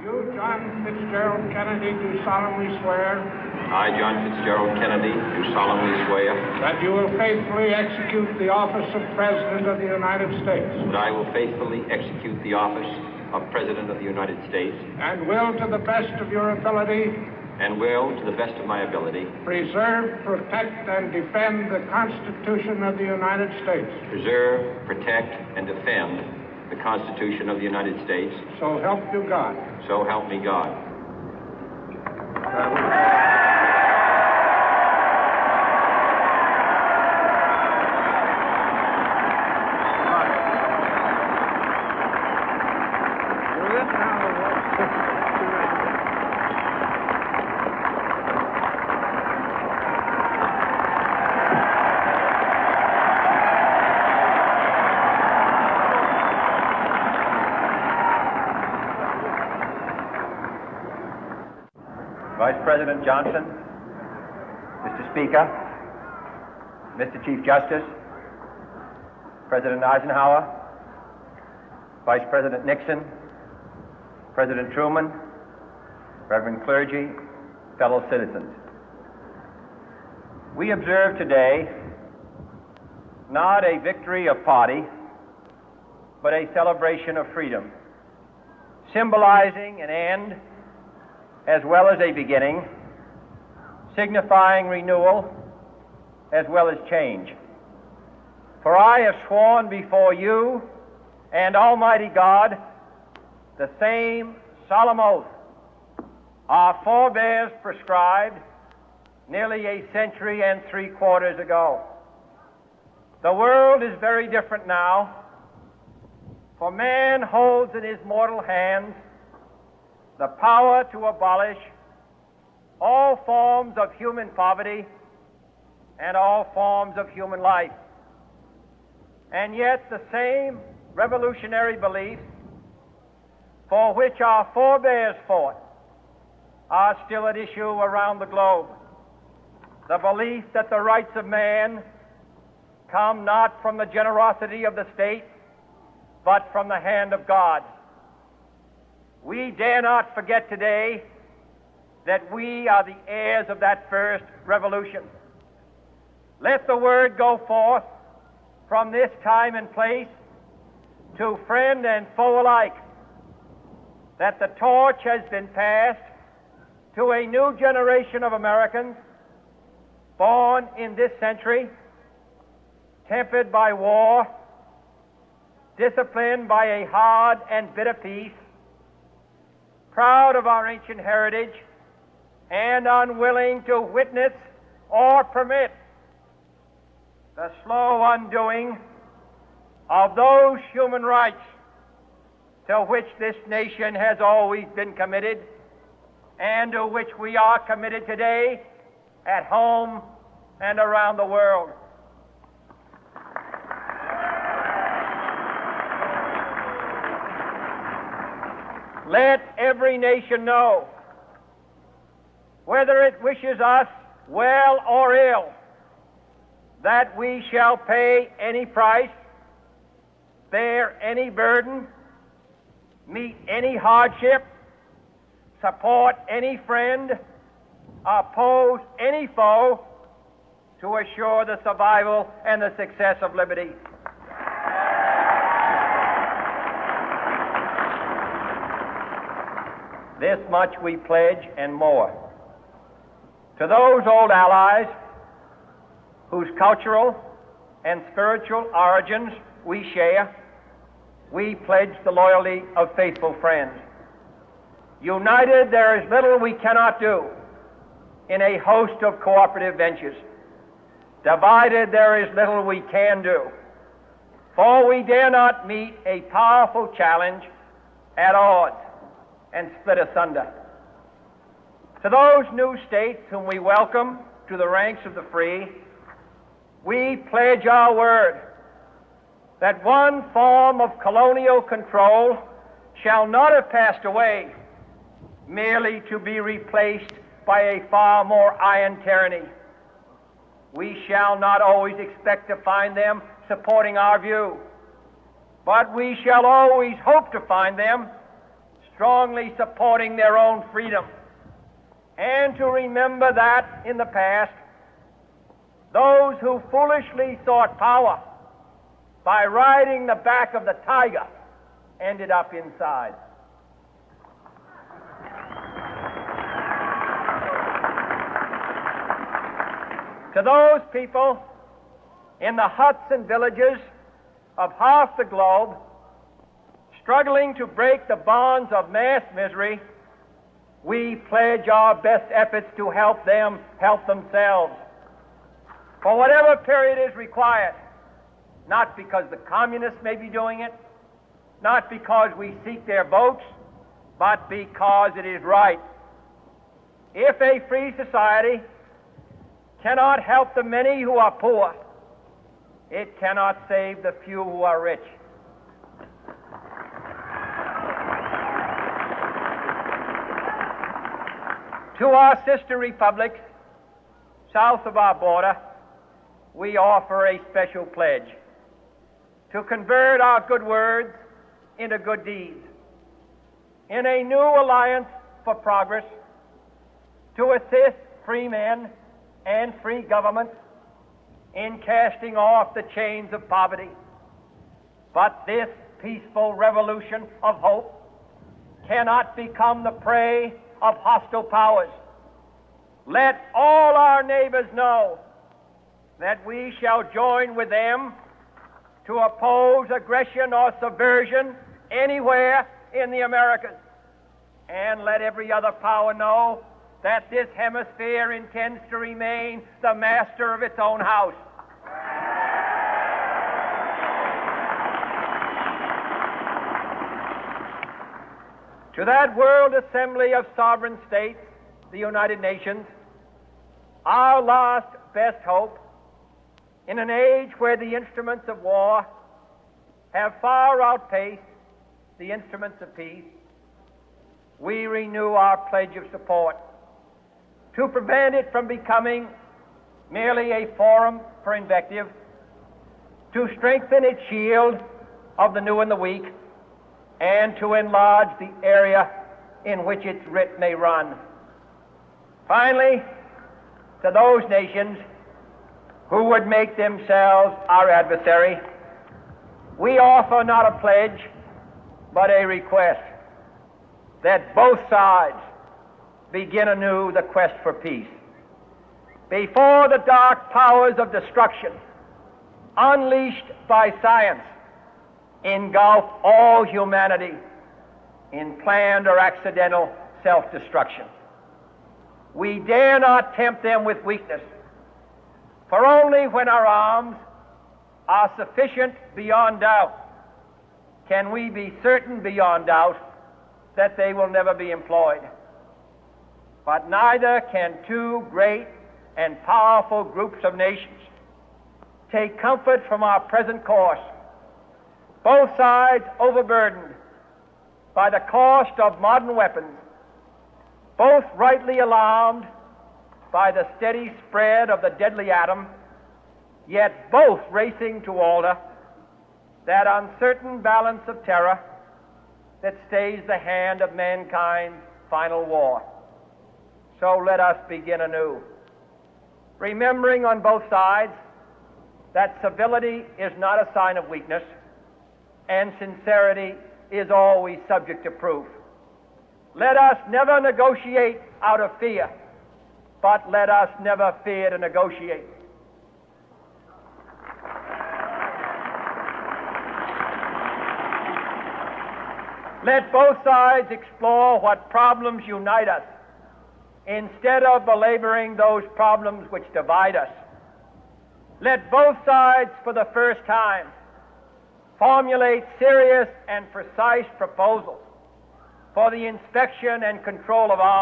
You, John Fitzgerald Kennedy, do solemnly swear I, John Fitzgerald Kennedy, do solemnly swear that you will faithfully execute the office of President of the United States that I will faithfully execute the office of President of the United States and will, to the best of your ability, and will, to the best of my ability, preserve, protect, and defend the Constitution of the United States. preserve, protect, and defend the Constitution of the United States. So help you God. So help me God. Vice President Johnson, Mr. Speaker, Mr. Chief Justice, President Eisenhower, Vice President Nixon, President Truman, Reverend clergy, fellow citizens. We observe today not a victory of party, but a celebration of freedom, symbolizing an end as well as a beginning, signifying renewal as well as change. For I have sworn before you and Almighty God the same solemn oath our forebears prescribed nearly a century and 3/4 ago. The world is very different now, for man holds in his mortal hands the power to abolish all forms of human poverty and all forms of human life. And yet the same revolutionary beliefs for which our forebears fought are still at issue around the globe. The belief that the rights of man come not from the generosity of the state, but from the hand of God. We dare not forget today that we are the heirs of that first revolution. Let the word go forth from this time and place to friend and foe alike that the torch has been passed to a new generation of Americans born in this century, tempered by war, disciplined by a hard and bitter peace, proud of our ancient heritage, and unwilling to witness or permit the slow undoing of those human rights to which this nation has always been committed and to which we are committed today at home and around the world. Let every nation know, whether it wishes us well or ill, that we shall pay any price, bear any burden, meet any hardship, support any friend, oppose any foe to assure the survival and the success of liberty. This much we pledge and more. To those old allies whose cultural and spiritual origins we share, we pledge the loyalty of faithful friends. United, there is little we cannot do in a host of cooperative ventures. Divided, there is little we can do, for we dare not meet a powerful challenge at odds and split asunder. To those new states whom we welcome to the ranks of the free, we pledge our word that one form of colonial control shall not have passed away, merely to be replaced by a far more iron tyranny. We shall not always expect to find them supporting our view, but we shall always hope to find them strongly supporting their own freedom, and to remember that in the past, those who foolishly sought power by riding the back of the tiger ended up inside. To those people in the huts and villages of half the globe struggling to break the bonds of mass misery, we pledge our best efforts to help them help themselves for whatever period is required, not because the communists may be doing it, not because we seek their votes, but because it is right. If a free society cannot help the many who are poor, it cannot save the few who are rich. To our sister republics south of our border, we offer a special pledge to convert our good words into good deeds, in a new alliance for progress, to assist free men and free governments in casting off the chains of poverty. But this peaceful revolution of hope cannot become the prey of hostile powers. Let all our neighbors know that we shall join with them to oppose aggression or subversion anywhere in the Americas. And let every other power know that this hemisphere intends to remain the master of its own house. To that World Assembly of Sovereign States, the United Nations, our last best hope, in an age where the instruments of war have far outpaced the instruments of peace, we renew our pledge of support to prevent it from becoming merely a forum for invective, to strengthen its shield of the new and the weak, and to enlarge the area in which its writ may run. Finally, to those nations who would make themselves our adversary, we offer not a pledge, but a request that both sides begin anew the quest for peace. Before the dark powers of destruction, unleashed by science, engulf all humanity in planned or accidental self-destruction, we dare not tempt them with weakness, for only when our arms are sufficient beyond doubt can we be certain beyond doubt that they will never be employed. But neither can two great and powerful groups of nations take comfort from our present course, both sides overburdened by the cost of modern weapons, both rightly alarmed by the steady spread of the deadly atom, yet both racing to alter that uncertain balance of terror that stays the hand of mankind's final war. So let us begin anew, remembering on both sides that civility is not a sign of weakness, and sincerity is always subject to proof. Let us never negotiate out of fear, but let us never fear to negotiate. Let both sides explore what problems unite us, instead of belaboring those problems which divide us. Let both sides, for the first time, formulate serious and precise proposals for the inspection and control of arms.